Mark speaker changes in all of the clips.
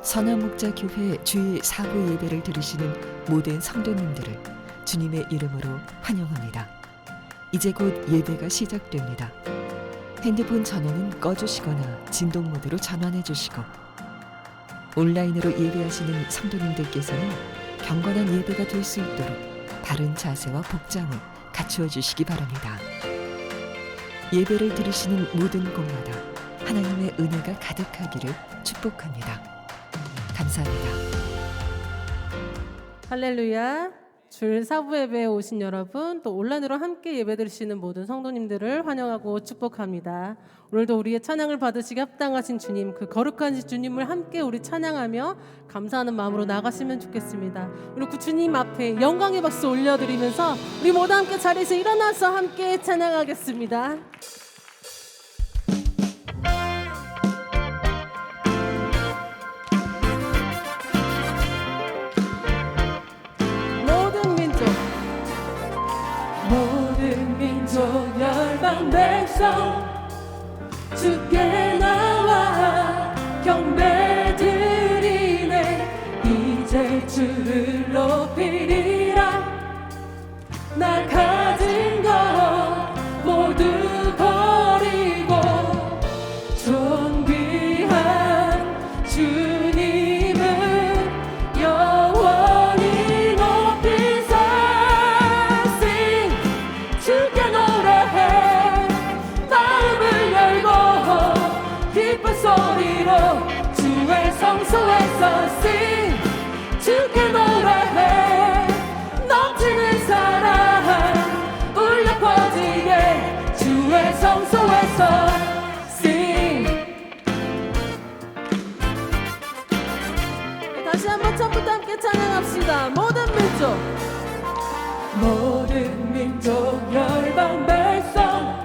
Speaker 1: 선화목자교회 주일 사부 예배를 들으시는 모든 성도님들을 주님의 이름으로 환영합니다. 이제 곧 예배가 시작됩니다. 핸드폰 전원은 꺼주시거나 진동 모드로 전환해 주시고, 온라인으로 예배하시는 성도님들께서는 경건한 예배가 될 수 있도록 바른 자세와 복장을 갖추어 주시기 바랍니다. 예배를 들으시는 모든 곳마다 하나님의 은혜가 가득하기를 축복합니다. 감사합니다.
Speaker 2: 할렐루야. 주일 사부 예배에 오신 여러분, 또 온라인으로 함께 예배 드리시는 모든 성도님들을 환영하고 축복합니다. 오늘도 우리의 찬양을 받으시기 합당하신 주님, 그 거룩한 주님을 함께 우리 찬양하며 감사하는 마음으로 나가시면 좋겠습니다. 우리 그 주님 앞에 영광의 박수 올려드리면서 우리 모두 함께 자리에서 일어나서 함께 찬양하겠습니다.
Speaker 3: 모든 민족 열방 백성 주께 나와 경배드리네. 이제 주를 높이리라. 나 가진 것 모두 버리고 존귀한 주님을 영원히 높이사 주께 노래해. 마음을 열고 기쁜 소리로 주의 성소에서 sing. 주께 노래해. 넘치는 사랑 울려 퍼지게 주의 성소에서 sing.
Speaker 2: 다시 한번 처음부터 함께 찬양합시다.
Speaker 3: 모든 민족 열방 백성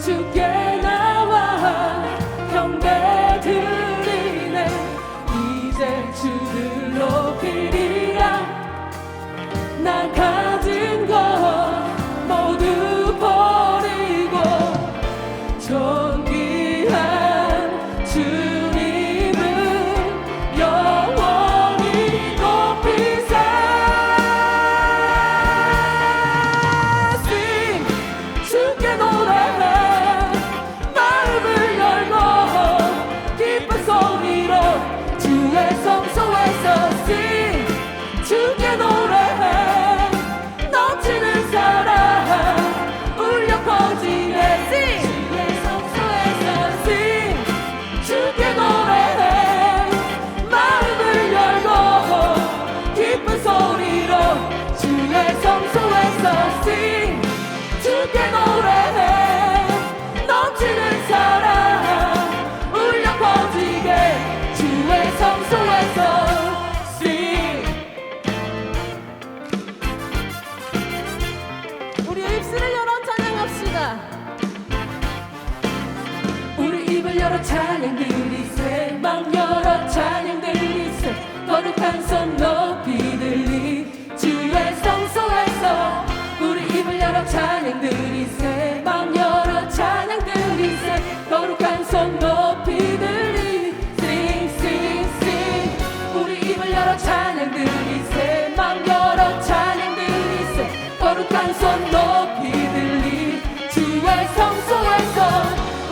Speaker 3: 주께 나와 경배드리네. 이제 주를 높이리라. 나 가진 것 모두 버리고 존귀한 주님을 영원히 높이사 주께 노래해. 마음을 열고 기쁜 소리로 주의 성소에서 sing. 주께 노래해. 넘치는 사랑 울려 퍼지네 sing. 주의 성소에서 sing. 주께 노래해. 마음을 열고 기쁜 소리로 주의 성소에서 sing. 주께 노래해. 넘치는 사랑 울려 퍼지게 주의 성소에서 sing.
Speaker 2: 우리 입술을 열어 찬양합시다.
Speaker 3: 우리 입을 열어 찬양 드리세. 맘 열어 찬양 드리세. 거룩한 손 높이 들리 주의 성소에서. 우리 입을 열어 찬양 드리세. 맘 열어 찬양 드리세. 거룩한 손 높이 들리 sing sing sing. 우리 입을 열어 찬양 드리세. 맘 열어 찬양 드리세. 거룩한 손 높이 들리 주의 성소에서.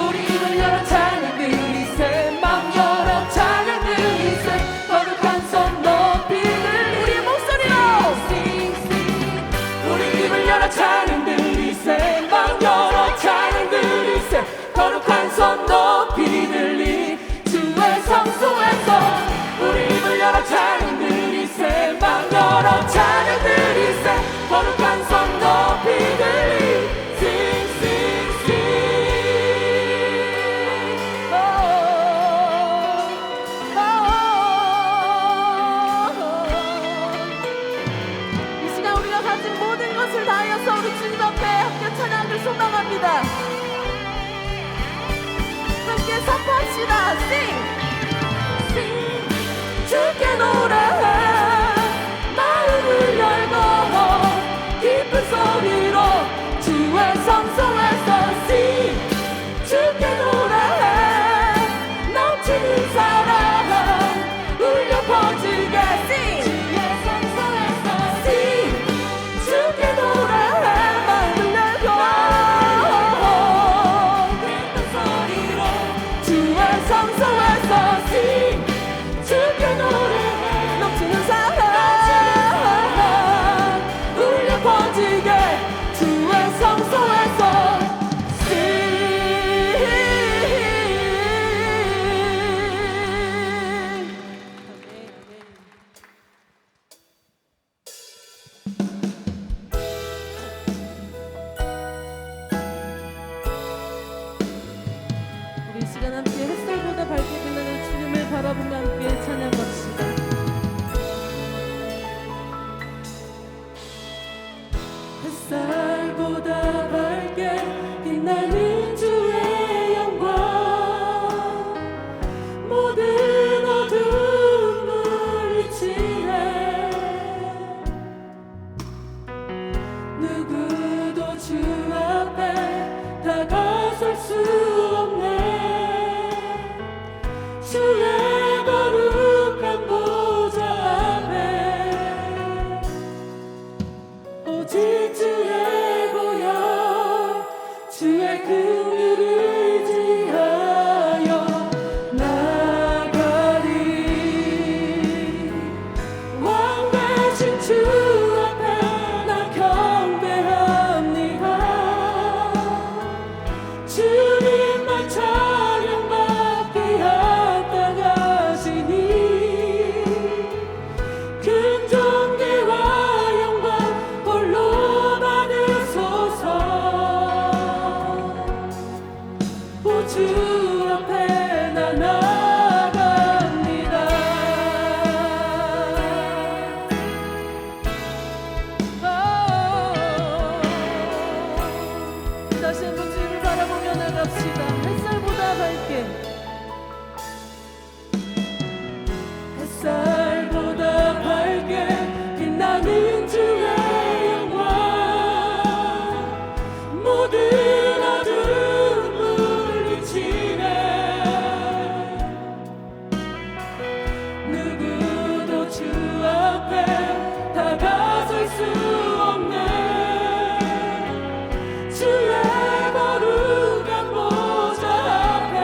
Speaker 3: 우리 입을 열어 찬양 드리세. 맘 열어 찬양 드리세. 거룩한 손 높이 들리 우리의 목소리로 sing sing. 우리 입을 열어 찬양 드리세. 맘 주의 긍휼을 지하여 나가리. 왕 되신 주 앞에 나 경배합니다. 주님만 찬양받기 합당하시니 큰 존귀와 영광 홀로 받으소서. 오 주 앞에 나 나갑니다. 다시 한번 주님을 바라보며 나갑시다. 햇살보다 밝게, 햇살보다 밝게 빛나는 주의 영광. 모든 어둠 물리치네. 누구도 주 앞에 다가설 수 없네. 주의 거룩한 보좌 앞에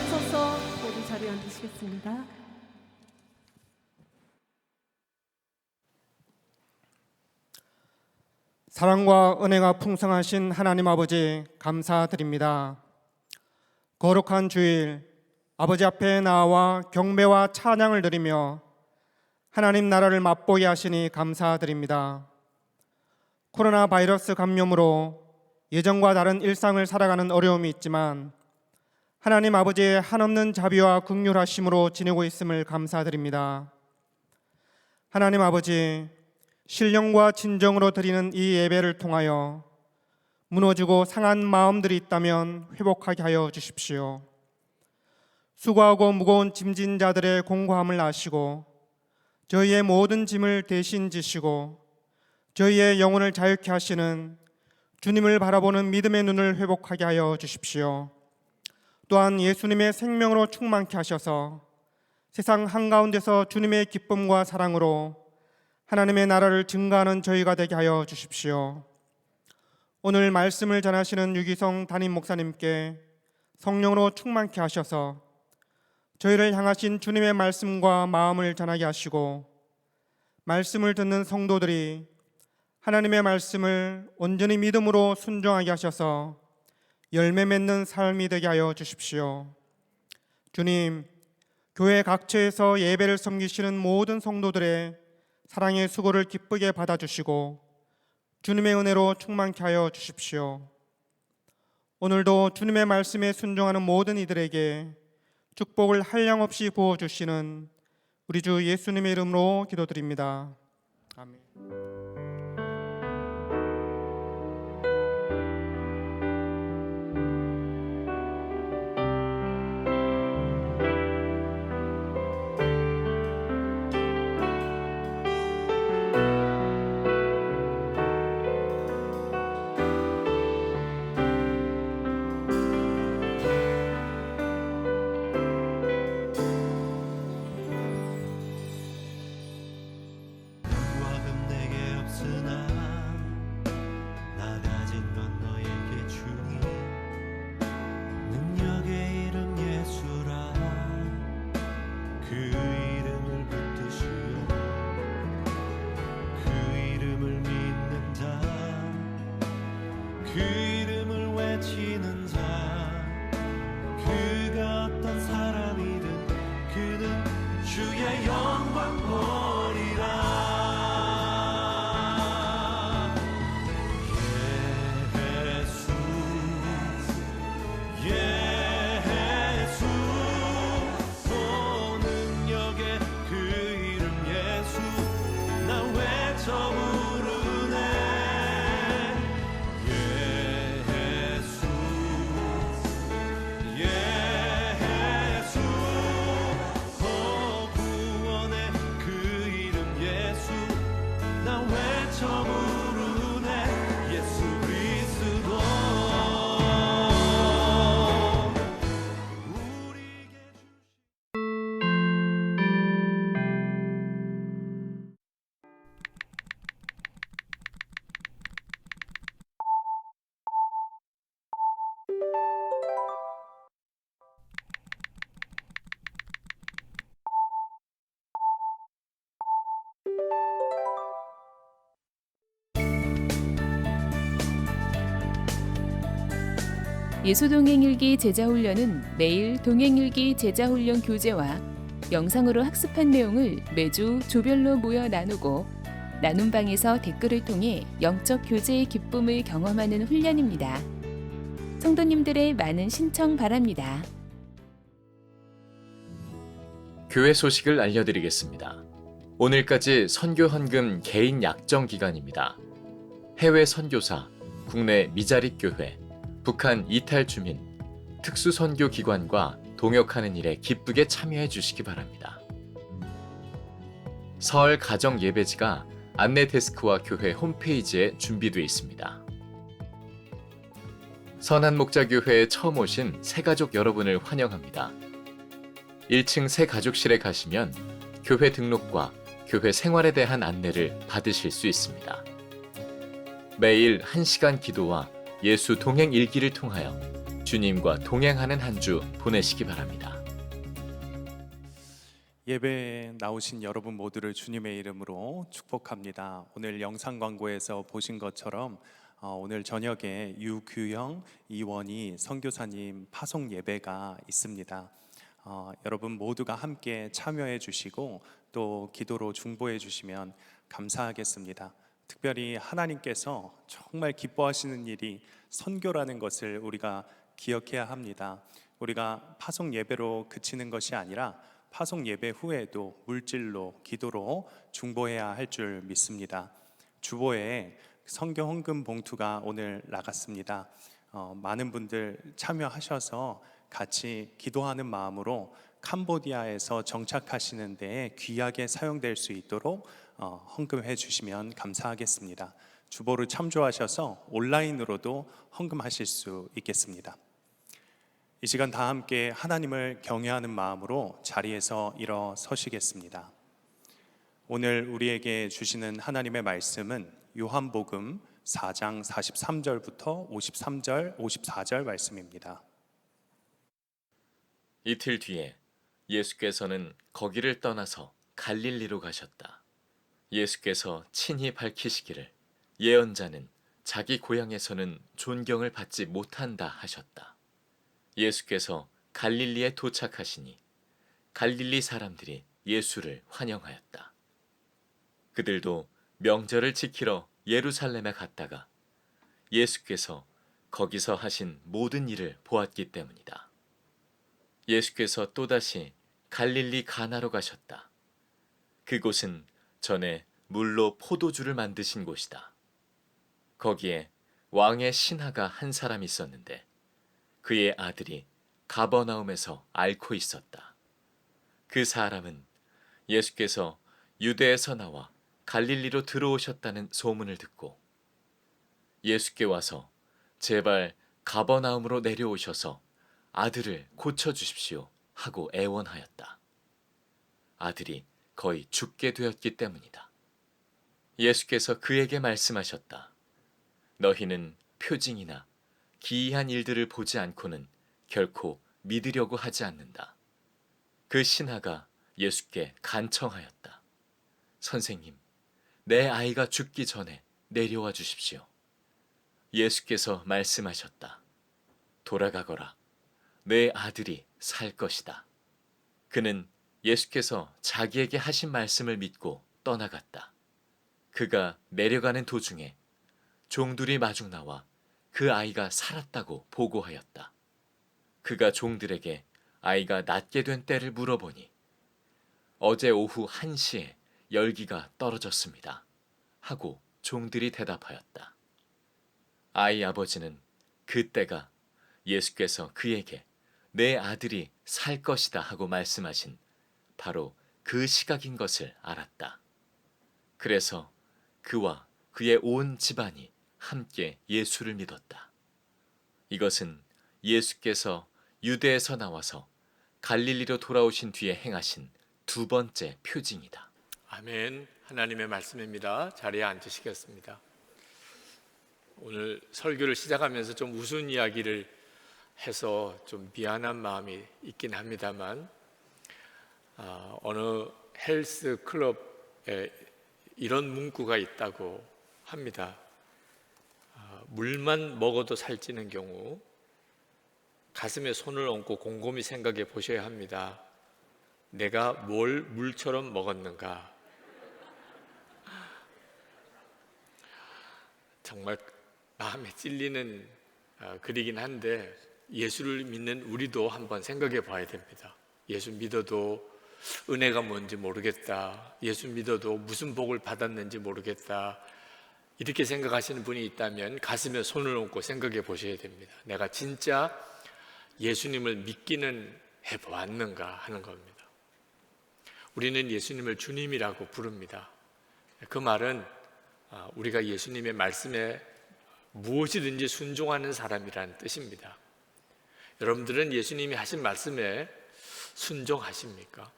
Speaker 2: 앉으셔서 모두 자리에 앉으시겠습니다.
Speaker 4: 사랑과 은혜가 풍성하신 하나님 아버지 감사드립니다. 거룩한 주일 아버지 앞에 나와 경배와 찬양을 드리며 하나님 나라를 맛보게 하시니 감사드립니다. 코로나 바이러스 감염으로 예전과 다른 일상을 살아가는 어려움이 있지만 하나님 아버지의 한없는 자비와 긍휼하심으로 지내고 있음을 감사드립니다. 하나님 아버지, 신령과 진정으로 드리는 이 예배를 통하여 무너지고 상한 마음들이 있다면 회복하게 하여 주십시오. 수고하고 무거운 짐진 자들의 공고함을 아시고 저희의 모든 짐을 대신 지시고 저희의 영혼을 자유케 하시는 주님을 바라보는 믿음의 눈을 회복하게 하여 주십시오. 또한 예수님의 생명으로 충만케 하셔서 세상 한가운데서 주님의 기쁨과 사랑으로 하나님의 나라를 증거하는 저희가 되게 하여 주십시오. 오늘 말씀을 전하시는 유기성 담임 목사님께 성령으로 충만케 하셔서 저희를 향하신 주님의 말씀과 마음을 전하게 하시고 말씀을 듣는 성도들이 하나님의 말씀을 온전히 믿음으로 순종하게 하셔서 열매 맺는 삶이 되게 하여 주십시오. 주님, 교회 각처에서 예배를 섬기시는 모든 성도들의 사랑의 수고를 기쁘게 받아주시고 주님의 은혜로 충만케 하여 주십시오. 오늘도 주님의 말씀에 순종하는 모든 이들에게 축복을 한량없이 부어주시는 우리 주 예수님의 이름으로 기도드립니다. 아멘.
Speaker 5: 그 이름을 외치는 자, 그가 어떤 사람이든 그는 주의 영광 보리라. 예수, 예수, 오 능력의 그 이름 예수, 나 외쳐 부르네.
Speaker 6: 예수동행일기 제자훈련은 매일 동행일기 제자훈련 교재와 영상으로 학습한 내용을 매주 조별로 모여 나누고 나눔방에서 댓글을 통해 영적 교제의 기쁨을 경험하는 훈련입니다. 성도님들의 많은 신청 바랍니다.
Speaker 7: 교회 소식을 알려드리겠습니다. 오늘까지 선교 헌금 개인 약정 기간입니다. 해외 선교사, 국내 미자립 교회, 북한 이탈 주민, 특수 선교 기관과 동역하는 일에 기쁘게 참여해 주시기 바랍니다. 설 가정 예배지가 안내 데스크와 교회 홈페이지에 준비되어 있습니다. 선한 목자 교회에 처음 오신 새가족 여러분을 환영합니다. 1층 새가족실에 가시면 교회 등록과 교회 생활에 대한 안내를 받으실 수 있습니다. 매일 1시간 기도와 예수 동행 일기를 통하여 주님과 동행하는 한 주 보내시기 바랍니다.
Speaker 8: 예배에 나오신 여러분 모두를 주님의 이름으로 축복합니다. 오늘 영상 광고에서 보신 것처럼 오늘 저녁에 유규영, 이원희 선교사님 파송 예배가 있습니다. 여러분 모두가 함께 참여해 주시고 또 기도로 중보해 주시면 감사하겠습니다. 특별히 하나님께서 정말 기뻐하시는 일이 선교라는 것을 우리가 기억해야 합니다. 우리가 파송 예배로 그치는 것이 아니라 파송 예배 후에도 물질로 기도로 중보해야 할 줄 믿습니다. 주보에 선교 헌금 봉투가 오늘 나갔습니다. 많은 분들 참여하셔서 같이 기도하는 마음으로 캄보디아에서 정착하시는 데에 귀하게 사용될 수 있도록 헌금해 주시면 감사하겠습니다. 주보를 참조하셔서 온라인으로도 헌금하실 수 있겠습니다. 이 시간 다 함께 하나님을 경외하는 마음으로 자리에서 일어서시겠습니다. 오늘 우리에게 주시는 하나님의 말씀은 요한복음 4장 43절부터 53절, 54절 말씀입니다.
Speaker 7: 이틀 뒤에 예수께서는 거기를 떠나서 갈릴리로 가셨다. 예수께서 친히 밝히시기를 예언자는 자기 고향에서는 존경을 받지 못한다 하셨다. 예수께서 갈릴리에 도착하시니 갈릴리 사람들이 예수를 환영하였다. 그들도 명절을 지키러 예루살렘에 갔다가 예수께서 거기서 하신 모든 일을 보았기 때문이다. 예수께서 또다시 갈릴리 가나로 가셨다. 그곳은 전에 물로 포도주를 만드신 곳이다. 거기에 왕의 신하가 한 사람 있었는데 그의 아들이 가버나움에서 앓고 있었다. 그 사람은 예수께서 유대에서 나와 갈릴리로 들어오셨다는 소문을 듣고 예수께 와서 제발 가버나움으로 내려오셔서 아들을 고쳐주십시오 하고 애원하였다. 아들이 거의 죽게 되었기 때문이다. 예수께서 그에게 말씀하셨다. 너희는 표징이나 기이한 일들을 보지 않고는 결코 믿으려고 하지 않는다. 그 신하가 예수께 간청하였다. 선생님, 내 아이가 죽기 전에 내려와 주십시오. 예수께서 말씀하셨다. 돌아가거라. 내 아들이 살 것이다. 그는 예수께서 자기에게 하신 말씀을 믿고 떠나갔다. 그가 내려가는 도중에 종들이 마중 나와 그 아이가 살았다고 보고하였다. 그가 종들에게 아이가 낫게 된 때를 물어보니 어제 오후 1시에 열기가 떨어졌습니다 하고 종들이 대답하였다. 아이 아버지는 그때가 예수께서 그에게 내 아들이 살 것이다 하고 말씀하신 바로 그 시각인 것을 알았다. 그래서 그와 그의 온 집안이 함께 예수를 믿었다. 이것은 예수께서 유대에서 나와서 갈릴리로 돌아오신 뒤에 행하신 두 번째 표징이다.
Speaker 9: 아멘. 하나님의 말씀입니다. 자리에 앉으시겠습니다. 오늘 설교를 시작하면서 좀 우스운 이야기를 해서 좀 미안한 마음이 있긴 합니다만 어느 헬스 클럽에 이런 문구가 있다고 합니다. 물만 먹어도 살찌는 경우 가슴에 손을 얹고 곰곰이 생각해 보셔야 합니다. 내가 뭘 물처럼 먹었는가? 정말 마음에 찔리는 글이긴 한데 예수를 믿는 우리도 한번 생각해 봐야 됩니다. 예수 믿어도 은혜가 뭔지 모르겠다. 예수 믿어도 무슨 복을 받았는지 모르겠다. 이렇게 생각하시는 분이 있다면 가슴에 손을 얹고 생각해 보셔야 됩니다. 내가 진짜 예수님을 믿기는 해보았는가 하는 겁니다. 우리는 예수님을 주님이라고 부릅니다. 그 말은 우리가 예수님의 말씀에 무엇이든지 순종하는 사람이라는 뜻입니다. 여러분들은 예수님이 하신 말씀에 순종하십니까?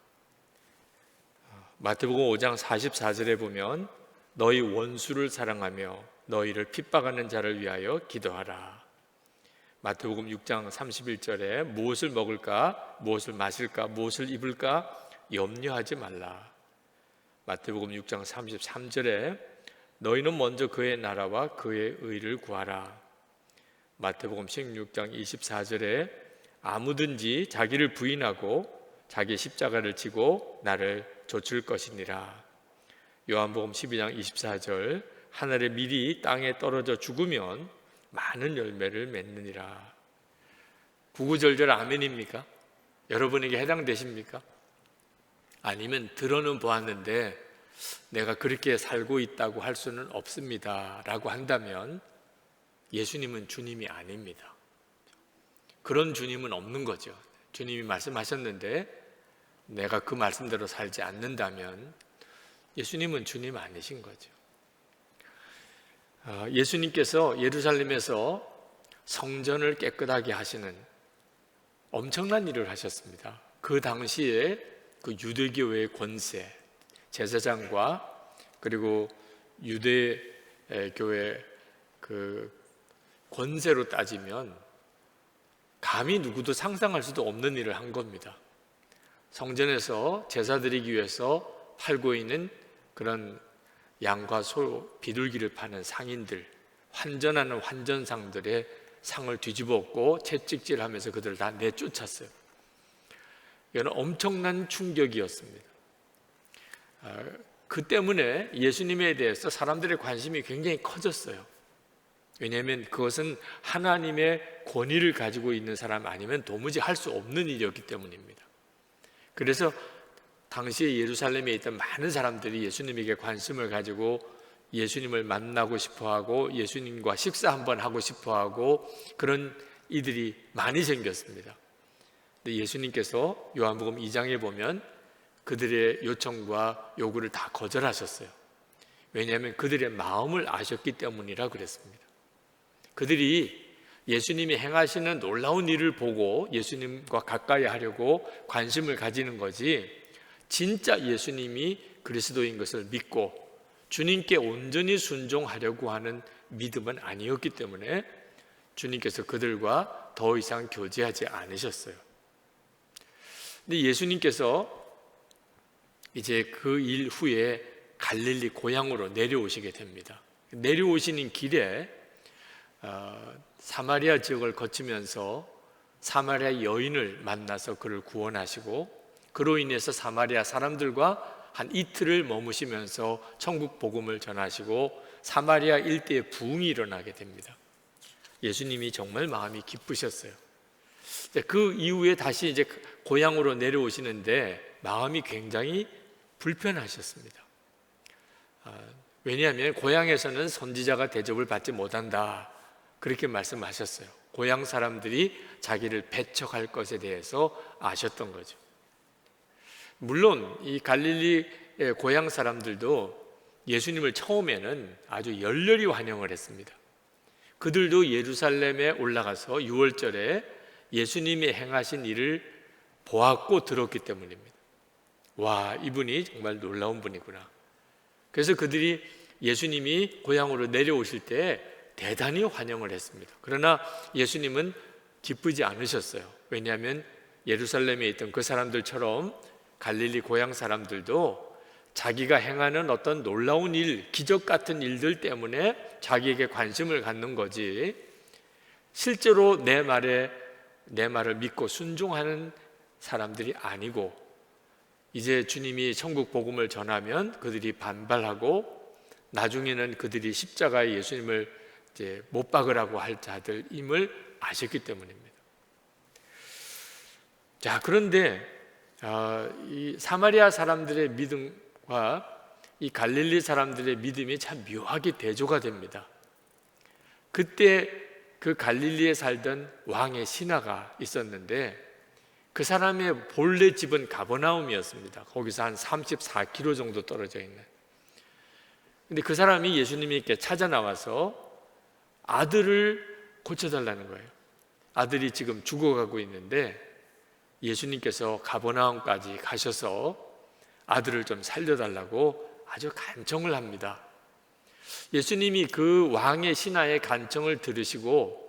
Speaker 9: 마태복음 5장 44절에 보면 너희 원수를 사랑하며 너희를 핍박하는 자를 위하여 기도하라. 마태복음 6장 31절에 무엇을 먹을까, 무엇을 마실까, 무엇을 입을까 염려하지 말라. 마태복음 6장 33절에 너희는 먼저 그의 나라와 그의 의를 구하라. 마태복음 16장 24절에 아무든지 자기를 부인하고 자기 십자가를 지고 나를 좇을 것이니라. 요한복음 12장 24절 하늘의 밀이 땅에 떨어져 죽으면 많은 열매를 맺느니라. 구구절절 아멘입니까? 여러분에게 해당되십니까? 아니면 들어는 보았는데 내가 그렇게 살고 있다고 할 수는 없습니다 라고 한다면 예수님은 주님이 아닙니다. 그런 주님은 없는 거죠. 주님이 말씀하셨는데 내가 그 말씀대로 살지 않는다면 예수님은 주님 아니신 거죠. 예수님께서 예루살렘에서 성전을 깨끗하게 하시는 엄청난 일을 하셨습니다. 그 당시에 그 유대교회의 권세, 제사장과 그리고 유대교회 그 권세로 따지면 감히 누구도 상상할 수도 없는 일을 한 겁니다. 성전에서 제사 드리기 위해서 팔고 있는 그런 양과 소, 비둘기를 파는 상인들, 환전하는 환전상들의 상을 뒤집어 엎고 채찍질하면서 그들을 다 내쫓았어요. 이건 엄청난 충격이었습니다. 그 때문에 예수님에 대해서 사람들의 관심이 굉장히 커졌어요. 왜냐하면 그것은 하나님의 권위를 가지고 있는 사람 아니면 도무지 할 수 없는 일이었기 때문입니다. 그래서 당시에 예루살렘에 있던 많은 사람들이 예수님에게 관심을 가지고 예수님을 만나고 싶어하고 예수님과 식사 한번 하고 싶어하고 그런 이들이 많이 생겼습니다. 근데 예수님께서 요한복음 2장에 보면 그들의 요청과 요구를 다 거절하셨어요. 왜냐하면 그들의 마음을 아셨기 때문이라 그랬습니다. 그들이 예수님이 행하시는 놀라운 일을 보고 예수님과 가까이 하려고 관심을 가지는 거지, 진짜 예수님이 그리스도인 것을 믿고 주님께 온전히 순종하려고 하는 믿음은 아니었기 때문에 주님께서 그들과 더 이상 교제하지 않으셨어요. 근데 예수님께서 이제 그 일 후에 갈릴리 고향으로 내려오시게 됩니다. 내려오시는 길에 사마리아 지역을 거치면서 사마리아 여인을 만나서 그를 구원하시고 그로 인해서 사마리아 사람들과 한 이틀을 머무시면서 천국 복음을 전하시고 사마리아 일대에 부흥이 일어나게 됩니다. 예수님이 정말 마음이 기쁘셨어요. 그 이후에 다시 이제 고향으로 내려오시는데 마음이 굉장히 불편하셨습니다. 왜냐하면 고향에서는 선지자가 대접을 받지 못한다, 그렇게 말씀하셨어요. 고향 사람들이 자기를 배척할 것에 대해서 아셨던 거죠. 물론 이 갈릴리 고향 사람들도 예수님을 처음에는 아주 열렬히 환영을 했습니다. 그들도 예루살렘에 올라가서 6월절에 예수님이 행하신 일을 보았고 들었기 때문입니다. 와, 이분이 정말 놀라운 분이구나. 그래서 그들이 예수님이 고향으로 내려오실 때 대단히 환영을 했습니다. 그러나 예수님은 기쁘지 않으셨어요. 왜냐하면 예루살렘에 있던 그 사람들처럼 갈릴리 고향 사람들도 자기가 행하는 어떤 놀라운 일, 기적 같은 일들 때문에 자기에게 관심을 갖는 거지, 실제로 내 말을 믿고 순종하는 사람들이 아니고, 이제 주님이 천국 복음을 전하면 그들이 반발하고 나중에는 그들이 십자가에 예수님을 이제 못 박으라고 할 자들임을 아셨기 때문입니다. 자, 그런데 이 사마리아 사람들의 믿음과 이 갈릴리 사람들의 믿음이 참 묘하게 대조가 됩니다. 그때 그 갈릴리에 살던 왕의 신하가 있었는데 그 사람의 본래 집은 가버나움이었습니다. 거기서 한 34km 정도 떨어져 있는. 근데 그 사람이 예수님께 찾아 나와서 아들을 고쳐달라는 거예요. 아들이 지금 죽어가고 있는데 예수님께서 가버나움까지 가셔서 아들을 좀 살려달라고 아주 간청을 합니다. 예수님이 그 왕의 신하의 간청을 들으시고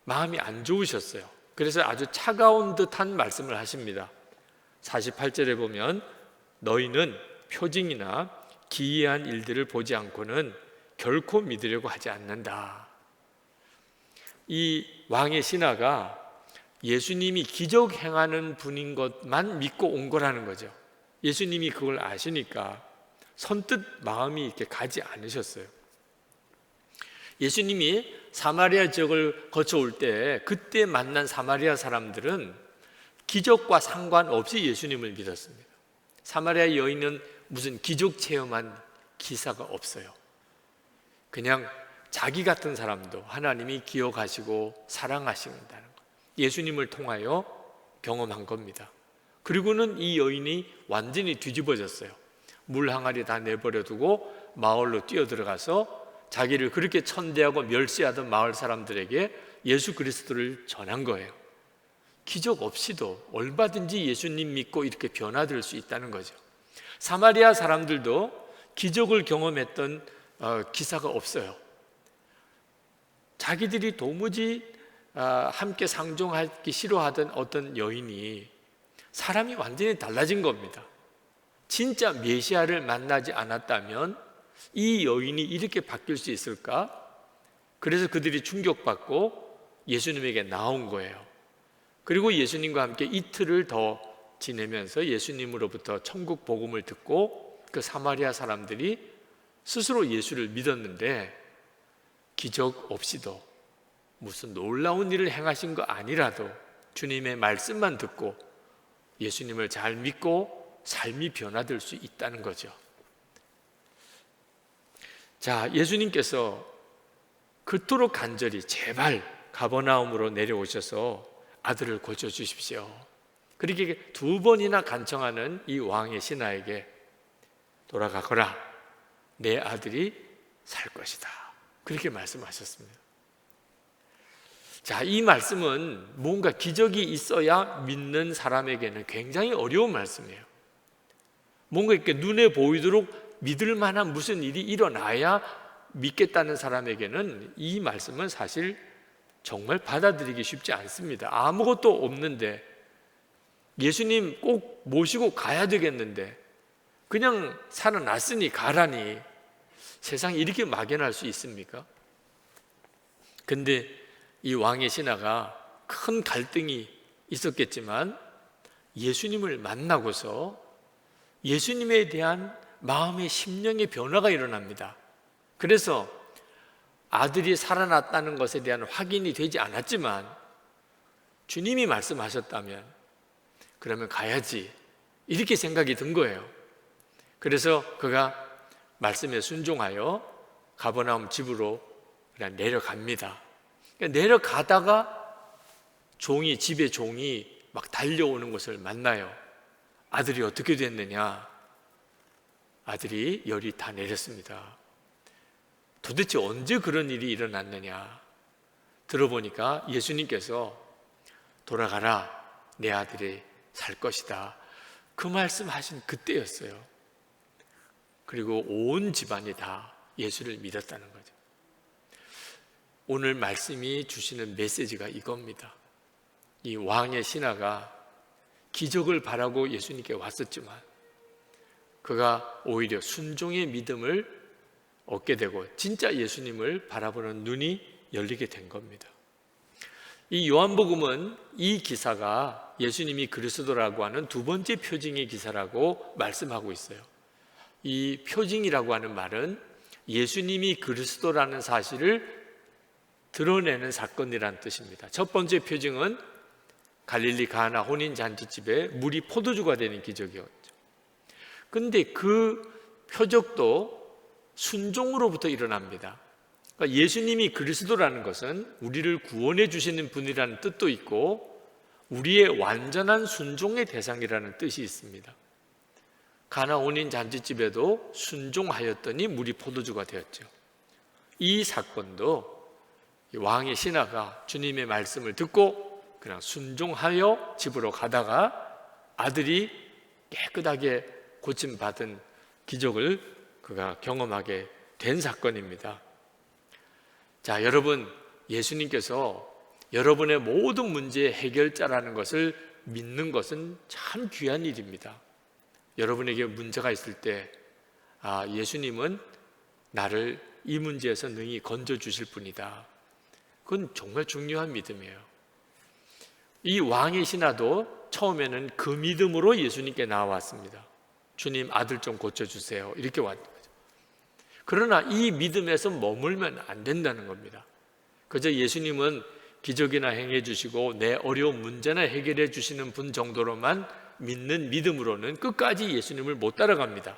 Speaker 9: 마음이 안 좋으셨어요. 그래서 아주 차가운 듯한 말씀을 하십니다. 48절에 보면 너희는 표징이나 기이한 일들을 보지 않고는 결코 믿으려고 하지 않는다. 이 왕의 신하가 예수님이 기적 행하는 분인 것만 믿고 온 거라는 거죠. 예수님이 그걸 아시니까 선뜻 마음이 이렇게 가지 않으셨어요. 예수님이 사마리아 지역을 거쳐올 때 그때 만난 사마리아 사람들은 기적과 상관없이 예수님을 믿었습니다. 사마리아 여인은 무슨 기적 체험한 기사가 없어요. 그냥 자기 같은 사람도 하나님이 기억하시고 사랑하신다는 것, 예수님을 통하여 경험한 겁니다. 그리고는 이 여인이 완전히 뒤집어졌어요. 물 항아리 다 내버려 두고 마을로 뛰어들어가서 자기를 그렇게 천대하고 멸시하던 마을 사람들에게 예수 그리스도를 전한 거예요. 기적 없이도 얼마든지 예수님 믿고 이렇게 변화될 수 있다는 거죠. 사마리아 사람들도 기적을 경험했던 기사가 없어요. 자기들이 도무지 함께 상종하기 싫어하던 어떤 여인이 사람이 완전히 달라진 겁니다. 진짜 메시아를 만나지 않았다면 이 여인이 이렇게 바뀔 수 있을까? 그래서 그들이 충격받고 예수님에게 나온 거예요. 그리고 예수님과 함께 이틀을 더 지내면서 예수님으로부터 천국 복음을 듣고 그 사마리아 사람들이 스스로 예수를 믿었는데, 기적 없이도 무슨 놀라운 일을 행하신 거 아니라도 주님의 말씀만 듣고 예수님을 잘 믿고 삶이 변화될 수 있다는 거죠. 자, 예수님께서 그토록 간절히 제발 가버나움으로 내려오셔서 아들을 고쳐주십시오, 그렇게 2번이나 간청하는 이 왕의 신하에게 돌아가거라, 내 아들이 살 것이다, 그렇게 말씀하셨습니다. 자, 이 말씀은 뭔가 기적이 있어야 믿는 사람에게는 굉장히 어려운 말씀이에요. 뭔가 이렇게 눈에 보이도록 믿을 만한 무슨 일이 일어나야 믿겠다는 사람에게는 이 말씀은 사실 정말 받아들이기 쉽지 않습니다. 아무것도 없는데, 예수님 꼭 모시고 가야 되겠는데 그냥 살아났으니 가라니, 세상에 이렇게 막연할 수 있습니까? 근데 이 왕의 신하가 큰 갈등이 있었겠지만 예수님을 만나고서 예수님에 대한 마음의 심령의 변화가 일어납니다. 그래서 아들이 살아났다는 것에 대한 확인이 되지 않았지만 주님이 말씀하셨다면 그러면 가야지, 이렇게 생각이 든 거예요. 그래서 그가 말씀에 순종하여 가버나움 집으로 그냥 내려갑니다. 내려가다가 집에 종이 막 달려오는 것을 만나요. 아들이 어떻게 됐느냐? 아들이 열이 다 내렸습니다. 도대체 언제 그런 일이 일어났느냐? 들어보니까 예수님께서 돌아가라, 내 아들이 살 것이다, 그 말씀하신 그때였어요. 그리고 온 집안이 다 예수를 믿었다는 거죠. 오늘 말씀이 주시는 메시지가 이겁니다. 이 왕의 신하가 기적을 바라고 예수님께 왔었지만 그가 오히려 순종의 믿음을 얻게 되고 진짜 예수님을 바라보는 눈이 열리게 된 겁니다. 이 요한복음은 이 기사가 예수님이 그리스도라고 하는 2번째 표징의 기사라고 말씀하고 있어요. 이 표징이라고 하는 말은 예수님이 그리스도라는 사실을 드러내는 사건이라는 뜻입니다. 첫 번째 표징은 갈릴리 가나 혼인잔치집에 물이 포도주가 되는 기적이었죠. 근데 그 표적도 순종으로부터 일어납니다. 그러니까 예수님이 그리스도라는 것은 우리를 구원해 주시는 분이라는 뜻도 있고 우리의 완전한 순종의 대상이라는 뜻이 있습니다. 가나 혼인 잔치집에도 순종하였더니 물이 포도주가 되었죠. 이 사건도 왕의 신하가 주님의 말씀을 듣고 그냥 순종하여 집으로 가다가 아들이 깨끗하게 고침받은 기적을 그가 경험하게 된 사건입니다. 자, 여러분, 예수님께서 여러분의 모든 문제의 해결자라는 것을 믿는 것은 참 귀한 일입니다. 여러분에게 문제가 있을 때 예수님은 나를 이 문제에서 능히 건져주실 분이다. 그건 정말 중요한 믿음이에요. 이 왕의 신하도 처음에는 그 믿음으로 예수님께 나왔습니다. 주님, 아들 좀 고쳐주세요. 이렇게 왔던 거죠. 그러나 이 믿음에서 머물면 안 된다는 겁니다. 그저 예수님은 기적이나 행해 주시고 내 어려운 문제나 해결해 주시는 분 정도로만 믿는 믿음으로는 끝까지 예수님을 못 따라갑니다.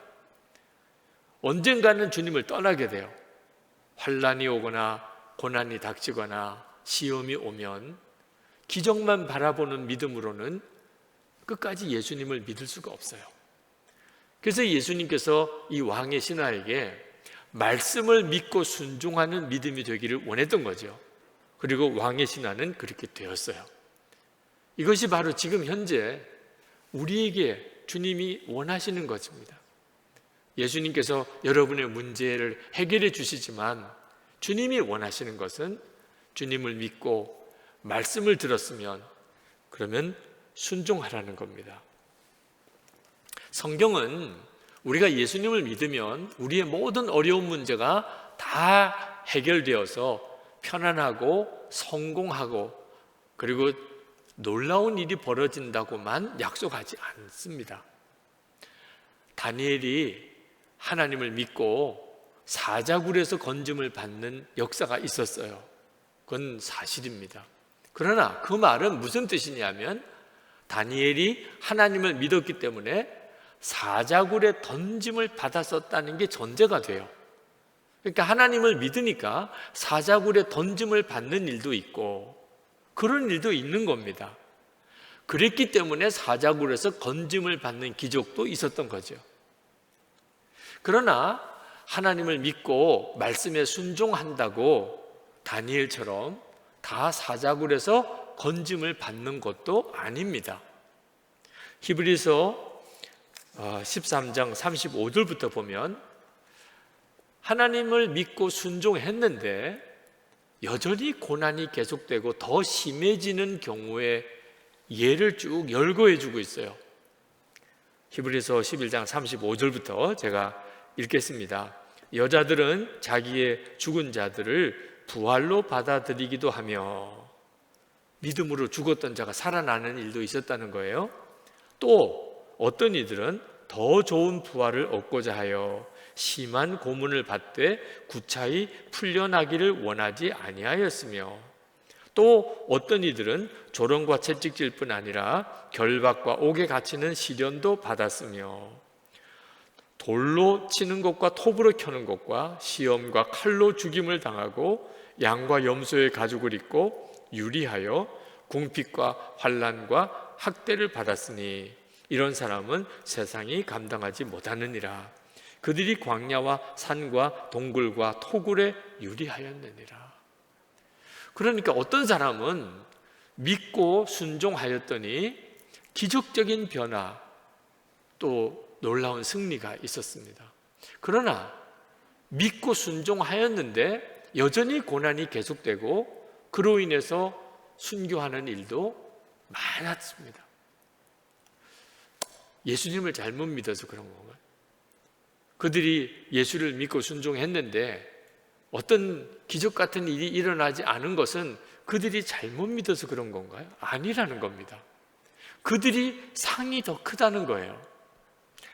Speaker 9: 언젠가는 주님을 떠나게 돼요. 환난이 오거나 고난이 닥치거나 시험이 오면 기적만 바라보는 믿음으로는 끝까지 예수님을 믿을 수가 없어요. 그래서 예수님께서 이 왕의 신하에게 말씀을 믿고 순종하는 믿음이 되기를 원했던 거죠. 그리고 왕의 신하는 그렇게 되었어요. 이것이 바로 지금 현재 우리에게 주님이 원하시는 것입니다. 예수님께서 여러분의 문제를 해결해 주시지만 주님이 원하시는 것은 주님을 믿고 말씀을 들었으면 그러면 순종하라는 겁니다. 성경은 우리가 예수님을 믿으면 우리의 모든 어려운 문제가 다 해결되어서 편안하고 성공하고 그리고 놀라운 일이 벌어진다고만 약속하지 않습니다. 다니엘이 하나님을 믿고 사자굴에서 건짐을 받는 역사가 있었어요. 그건 사실입니다. 그러나 그 말은 무슨 뜻이냐면 다니엘이 하나님을 믿었기 때문에 사자굴에 던짐을 받았었다는 게 전제가 돼요. 그러니까 하나님을 믿으니까 사자굴에 던짐을 받는 일도 있고 그런 일도 있는 겁니다. 그랬기 때문에 사자굴에서 건짐을 받는 기적도 있었던 거죠. 그러나 하나님을 믿고 말씀에 순종한다고 다니엘처럼 다 사자굴에서 건짐을 받는 것도 아닙니다. 히브리서 13장 35절부터 보면 하나님을 믿고 순종했는데 여전히 고난이 계속되고 더 심해지는 경우에 예를 쭉 열거해 주고 있어요. 히브리서 11장 35절부터 제가 읽겠습니다. 여자들은 자기의 죽은 자들을 부활로 받아들이기도 하며 믿음으로 죽었던 자가 살아나는 일도 있었다는 거예요. 또 어떤 이들은 더 좋은 부활을 얻고자 하여 심한 고문을 받되 구차히 풀려나기를 원하지 아니하였으며 또 어떤 이들은 조롱과 채찍질 뿐 아니라 결박과 옥에 갇히는 시련도 받았으며 돌로 치는 것과 톱으로 켜는 것과 시험과 칼로 죽임을 당하고 양과 염소의 가죽을 입고 유리하여 궁핍과 환난과 학대를 받았으니 이런 사람은 세상이 감당하지 못하느니라. 그들이 광야와 산과 동굴과 토굴에 유리하였느니라. 그러니까 어떤 사람은 믿고 순종하였더니 기적적인 변화 또 놀라운 승리가 있었습니다. 그러나 믿고 순종하였는데 여전히 고난이 계속되고 그로 인해서 순교하는 일도 많았습니다. 예수님을 잘못 믿어서 그런 건가요? 그들이 예수를 믿고 순종했는데 어떤 기적 같은 일이 일어나지 않은 것은 그들이 잘못 믿어서 그런 건가요? 아니라는 겁니다. 그들이 상이 더 크다는 거예요.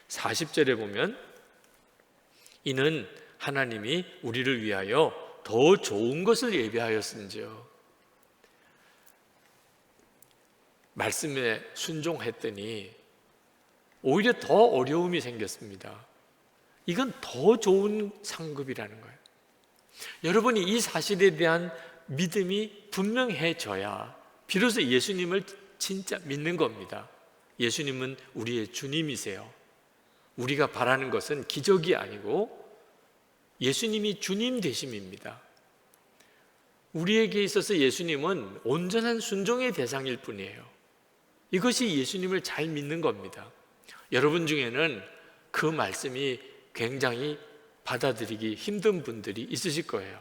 Speaker 9: 40절에 보면 이는 하나님이 우리를 위하여 더 좋은 것을 예비하였은지요. 말씀에 순종했더니 오히려 더 어려움이 생겼습니다. 이건 더 좋은 상급이라는 거예요. 여러분이 이 사실에 대한 믿음이 분명해져야 비로소 예수님을 진짜 믿는 겁니다. 예수님은 우리의 주님이세요. 우리가 바라는 것은 기적이 아니고 예수님이 주님 되심입니다. 우리에게 있어서 예수님은 온전한 순종의 대상일 뿐이에요. 이것이 예수님을 잘 믿는 겁니다. 여러분 중에는 그 말씀이 굉장히 받아들이기 힘든 분들이 있으실 거예요.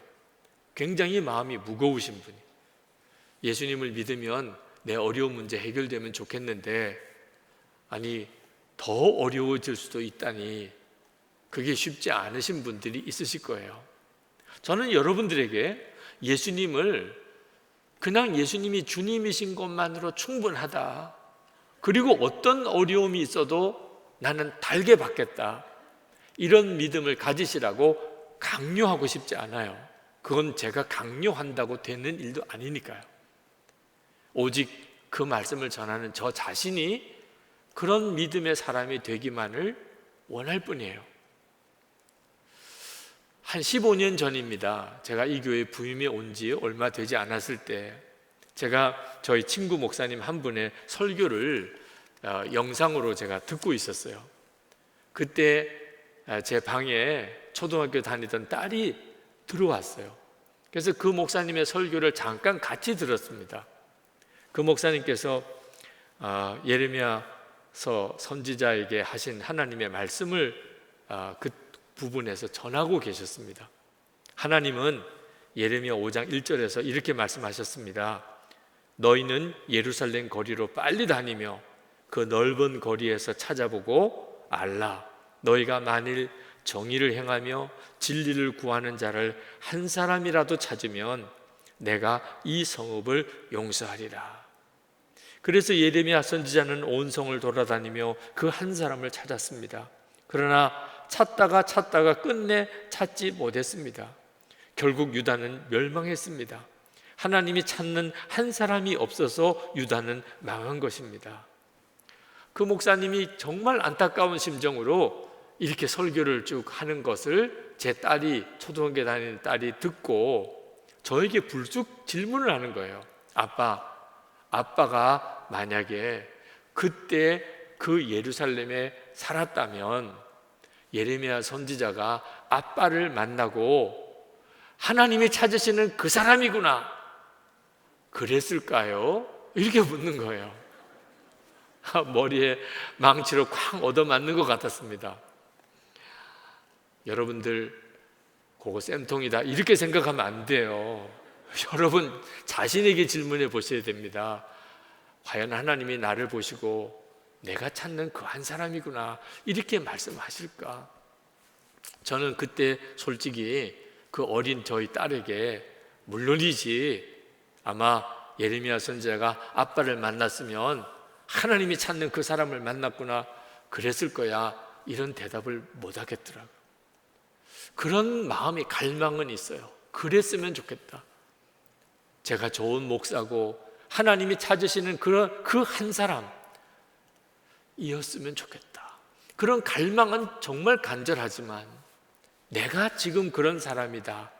Speaker 9: 굉장히 마음이 무거우신 분이. 예수님을 믿으면 내 어려운 문제 해결되면 좋겠는데, 아니 더 어려워질 수도 있다니 그게 쉽지 않으신 분들이 있으실 거예요. 저는 여러분들에게 예수님을 그냥 예수님이 주님이신 것만으로 충분하다, 그리고 어떤 어려움이 있어도 나는 달게 받겠다, 이런 믿음을 가지시라고 강요하고 싶지 않아요. 그건 제가 강요한다고 되는 일도 아니니까요. 오직 그 말씀을 전하는 저 자신이 그런 믿음의 사람이 되기만을 원할 뿐이에요. 한 15년 전입니다. 제가 이 교회 부임에 온 지 얼마 되지 않았을 때 제가 저희 친구 목사님 한 분의 설교를 영상으로 제가 듣고 있었어요. 그때 제 방에 초등학교 다니던 딸이 들어왔어요. 그래서 그 목사님의 설교를 잠깐 같이 들었습니다. 그 목사님께서 예레미야서 선지자에게 하신 하나님의 말씀을 그 부분에서 전하고 계셨습니다. 하나님은 예레미야 5장 1절에서 이렇게 말씀하셨습니다. 너희는 예루살렘 거리로 빨리 다니며 그 넓은 거리에서 찾아보고 알라. 너희가 만일 정의를 행하며 진리를 구하는 자를 한 사람이라도 찾으면 내가 이 성읍을 용서하리라. 그래서 예레미야 선지자는 온 성을 돌아다니며 그 한 사람을 찾았습니다. 그러나 찾다가 끝내 찾지 못했습니다. 결국 유다는 멸망했습니다. 하나님이 찾는 한 사람이 없어서 유다는 망한 것입니다. 그 목사님이 정말 안타까운 심정으로 이렇게 설교를 쭉 하는 것을 제 딸이, 초등학교 다니는 딸이 듣고 저에게 불쑥 질문을 하는 거예요. 아빠가 만약에 그때 그 예루살렘에 살았다면 예레미야 선지자가 아빠를 만나고 하나님이 찾으시는 그 사람이구나 그랬을까요? 이렇게 묻는 거예요. 머리에 망치로 쾅 얻어맞는 것 같았습니다. 여러분들 그거 쌤통이다 이렇게 생각하면 안 돼요. 여러분 자신에게 질문해 보셔야 됩니다. 과연 하나님이 나를 보시고 내가 찾는 그 한 사람이구나 이렇게 말씀하실까? 저는 그때 솔직히 그 어린 저희 딸에게 물론이지 아마 예레미야 선지자가 아빠를 만났으면 하나님이 찾는 그 사람을 만났구나 그랬을 거야 이런 대답을 못 하겠더라고요. 그런 마음의 갈망은 있어요. 그랬으면 좋겠다. 제가 좋은 목사고 하나님이 찾으시는 그런 그 한 사람이었으면 좋겠다. 그런 갈망은 정말 간절하지만 내가 지금 그런 사람이다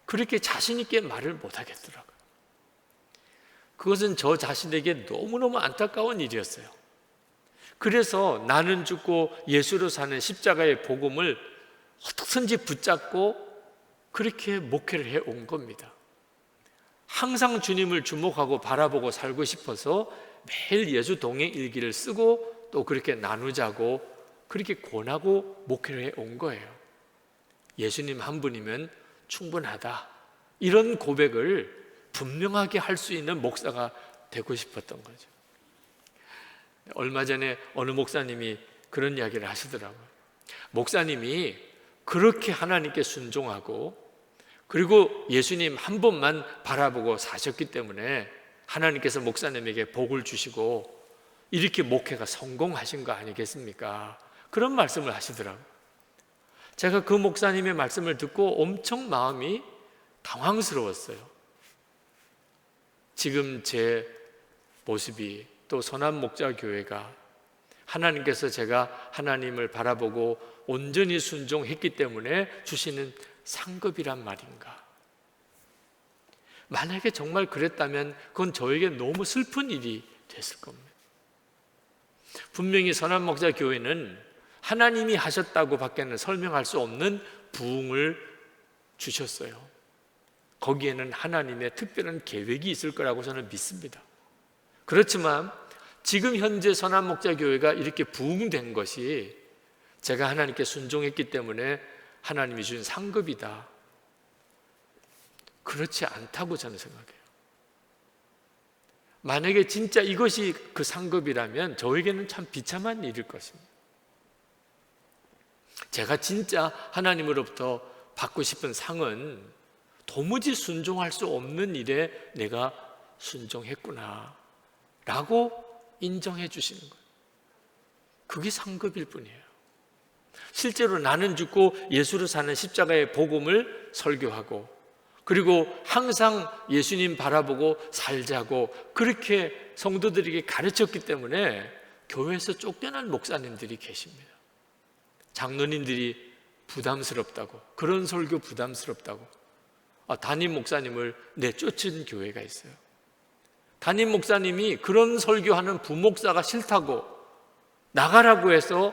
Speaker 9: 그렇게 자신 있게 말을 못 하겠더라고요. 그것은 저 자신에게 너무너무 안타까운 일이었어요. 그래서 나는 죽고 예수로 사는 십자가의 복음을 어떻든지 붙잡고 그렇게 목회를 해온 겁니다. 항상 주님을 주목하고 바라보고 살고 싶어서 매일 예수 동행 일기를 쓰고 또 그렇게 나누자고 그렇게 권하고 목회를 해온 거예요. 예수님 한 분이면 충분하다 이런 고백을 분명하게 할 수 있는 목사가 되고 싶었던 거죠. 얼마 전에 어느 목사님이 그런 이야기를 하시더라고요. 목사님이 그렇게 하나님께 순종하고 그리고 예수님 한 분만 바라보고 사셨기 때문에 하나님께서 목사님에게 복을 주시고 이렇게 목회가 성공하신 거 아니겠습니까? 그런 말씀을 하시더라고요. 제가 그 목사님의 말씀을 듣고 엄청 마음이 당황스러웠어요. 지금 제 모습이 또 선한목자교회가 하나님께서 제가 하나님을 바라보고 온전히 순종했기 때문에 주시는 상급이란 말인가? 만약에 정말 그랬다면 그건 저에게 너무 슬픈 일이 됐을 겁니다. 분명히 선한목자교회는 하나님이 하셨다고 밖에는 설명할 수 없는 부흥을 주셨어요. 거기에는 하나님의 특별한 계획이 있을 거라고 저는 믿습니다. 그렇지만 지금 현재 선한목자교회가 이렇게 부흥된 것이 제가 하나님께 순종했기 때문에 하나님이 주신 상급이다. 그렇지 않다고 저는 생각해요. 만약에 진짜 이것이 그 상급이라면 저에게는 참 비참한 일일 것입니다. 제가 진짜 하나님으로부터 받고 싶은 상은 도무지 순종할 수 없는 일에 내가 순종했구나 라고 인정해 주시는 거예요. 그게 상급일 뿐이에요. 실제로 나는 죽고 예수로 사는 십자가의 복음을 설교하고, 그리고 항상 예수님 바라보고 살자고 그렇게 성도들에게 가르쳤기 때문에 교회에서 쫓겨난 목사님들이 계십니다. 장로님들이 부담스럽다고, 그런 설교 부담스럽다고 담임 목사님을 내쫓은 교회가 있어요. 담임 목사님이 그런 설교하는 부목사가 싫다고 나가라고 해서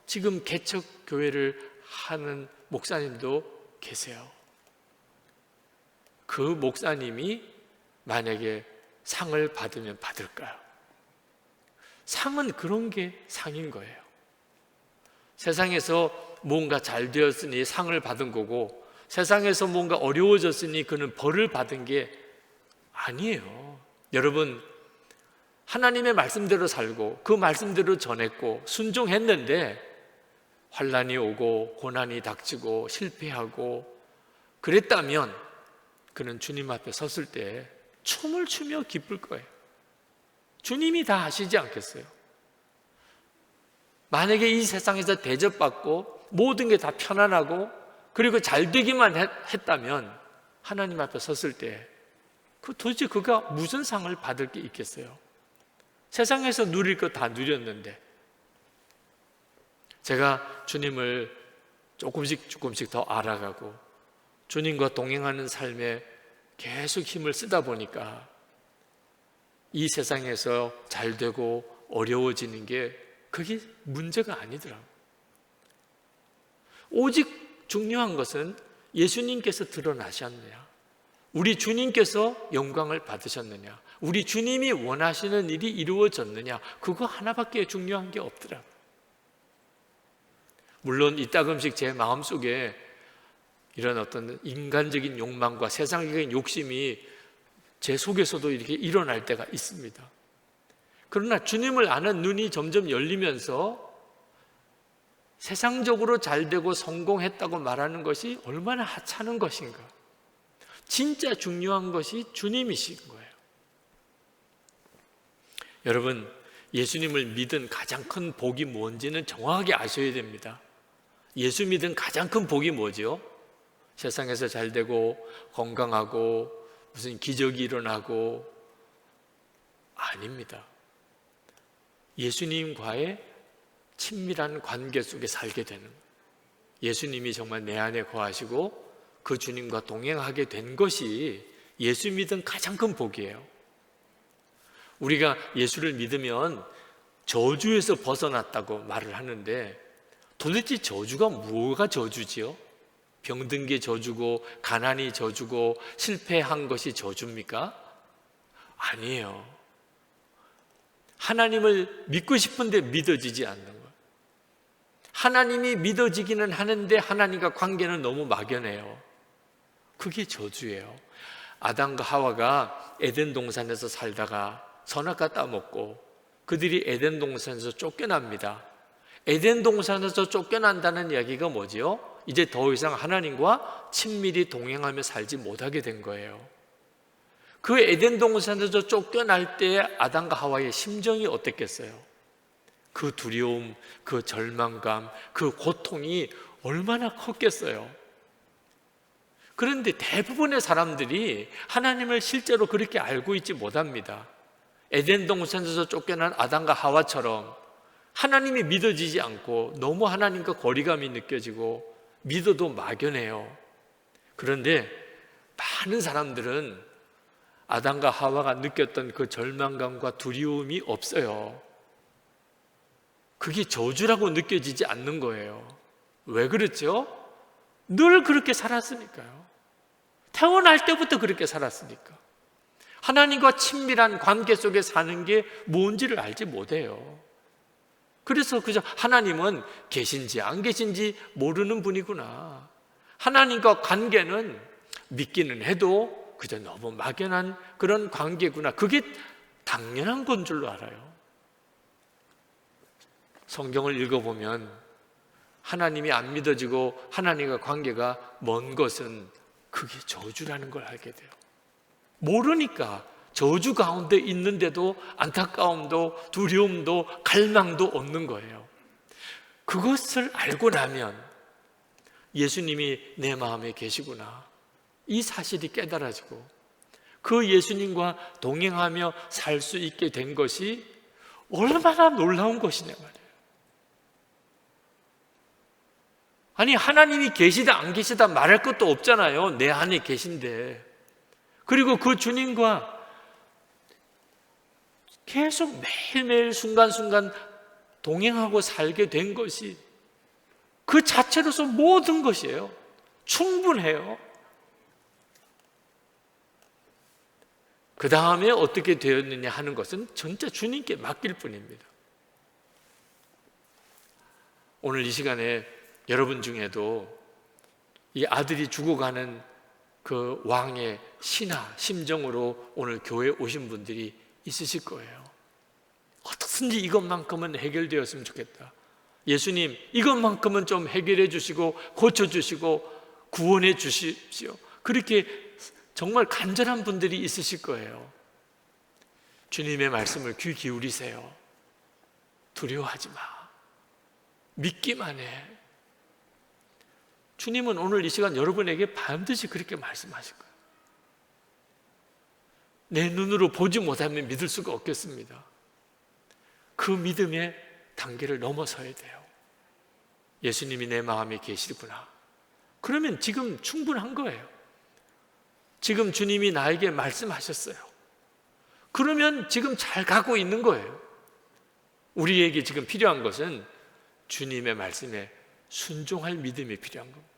Speaker 9: 지금 개척 교회를 하는 목사님도 계세요. 그 목사님이 만약에 상을 받으면 받을까요? 상은 그런 게 상인 거예요. 세상에서 뭔가 잘 되었으니 상을 받은 거고, 세상에서 뭔가 어려워졌으니 그는 벌을 받은 게 아니에요. 여러분, 하나님의 말씀대로 살고 그 말씀대로 전했고 순종했는데 환난이 오고 고난이 닥치고 실패하고 그랬다면 그는 주님 앞에 섰을 때 춤을 추며 기쁠 거예요. 주님이 다 하시지 않겠어요? 만약에 이 세상에서 대접받고 모든 게 다 편안하고 그리고 잘 되기만 했다면 하나님 앞에 섰을 때 도대체 그가 무슨 상을 받을 게 있겠어요? 세상에서 누릴 거 다 누렸는데. 제가 주님을 조금씩 더 알아가고 주님과 동행하는 삶에 계속 힘을 쓰다 보니까 이 세상에서 잘 되고 어려워지는 게 그게 문제가 아니더라고요. 오직 중요한 것은 예수님께서 드러나셨느냐, 우리 주님께서 영광을 받으셨느냐, 우리 주님이 원하시는 일이 이루어졌느냐, 그거 하나밖에 중요한 게 없더라고요. 물론 이따금씩 제 마음속에 이런 어떤 인간적인 욕망과 세상적인 욕심이 제 속에서도 이렇게 일어날 때가 있습니다. 그러나 주님을 아는 눈이 점점 열리면서 세상적으로 잘 되고 성공했다고 말하는 것이 얼마나 하찮은 것인가. 진짜 중요한 것이 주님이신 거예요. 여러분, 예수님을 믿은 가장 큰 복이 뭔지는 정확하게 아셔야 됩니다. 예수 믿은 가장 큰 복이 뭐죠? 세상에서 잘 되고 건강하고 무슨 기적이 일어나고 아닙니다. 예수님과의 친밀한 관계 속에 살게 되는, 예수님이 정말 내 안에 거하시고 그 주님과 동행하게 된 것이 예수 믿은 가장 큰 복이에요. 우리가 예수를 믿으면 저주에서 벗어났다고 말을 하는데 도대체 저주가 뭐가 저주지요? 병든 게 저주고 가난이 저주고 실패한 것이 저주입니까? 아니에요. 하나님을 믿고 싶은데 믿어지지 않는 거예요. 하나님이 믿어지기는 하는데 하나님과 관계는 너무 막연해요. 그게 저주예요. 아담과 하와가 에덴 동산에서 살다가 선악과 따먹고 그들이 에덴 동산에서 쫓겨납니다. 에덴 동산에서 쫓겨난다는 이야기가 뭐지요? 이제 더 이상 하나님과 친밀히 동행하며 살지 못하게 된 거예요. 그 에덴 동산에서 쫓겨날 때 아담과 하와의 심정이 어땠겠어요? 그 두려움, 그 절망감, 그 고통이 얼마나 컸겠어요? 그런데 대부분의 사람들이 하나님을 실제로 그렇게 알고 있지 못합니다. 에덴 동산에서 쫓겨난 아담과 하와처럼 하나님이 믿어지지 않고 너무 하나님과 거리감이 느껴지고 믿어도 막연해요. 그런데 많은 사람들은 아담과 하와가 느꼈던 그 절망감과 두려움이 없어요. 그게 저주라고 느껴지지 않는 거예요. 왜 그렇죠? 늘 그렇게 살았으니까요. 태어날 때부터 그렇게 살았으니까. 하나님과 친밀한 관계 속에 사는 게 뭔지를 알지 못해요. 그래서 그저 하나님은 계신지 안 계신지 모르는 분이구나. 하나님과 관계는 믿기는 해도 그저 너무 막연한 그런 관계구나. 그게 당연한 건 줄로 알아요. 성경을 읽어보면 하나님이 안 믿어지고 하나님과 관계가 먼 것은 그게 저주라는 걸 알게 돼요. 모르니까 저주 가운데 있는데도 안타까움도 두려움도 갈망도 없는 거예요. 그것을 알고 나면 예수님이 내 마음에 계시구나, 이 사실이 깨달아지고 그 예수님과 동행하며 살 수 있게 된 것이 얼마나 놀라운 것이냐 말이에요. 아니, 하나님이 계시다 안 계시다 말할 것도 없잖아요. 내 안에 계신데. 그리고 그 주님과 계속 매일매일 순간순간 동행하고 살게 된 것이 그 자체로서 모든 것이에요. 충분해요. 그 다음에 어떻게 되었느냐 하는 것은 전체 주님께 맡길 뿐입니다. 오늘 이 시간에 여러분 중에도 이 아들이 죽어가는 그 왕의 신화, 심정으로 오늘 교회에 오신 분들이 있으실 거예요. 어떻든지 이것만큼은 해결되었으면 좋겠다. 예수님, 이것만큼은 좀 해결해 주시고 고쳐주시고 구원해 주십시오. 그렇게 정말 간절한 분들이 있으실 거예요. 주님의 말씀을 귀 기울이세요. 두려워하지 마. 믿기만 해. 주님은 오늘 이 시간 여러분에게 반드시 그렇게 말씀하실 거예요. 내 눈으로 보지 못하면 믿을 수가 없겠습니다. 그 믿음의 단계를 넘어서야 돼요. 예수님이 내 마음에 계시구나. 그러면 지금 충분한 거예요. 지금 주님이 나에게 말씀하셨어요. 그러면 지금 잘 가고 있는 거예요. 우리에게 지금 필요한 것은 주님의 말씀에 순종할 믿음이 필요한 겁니다.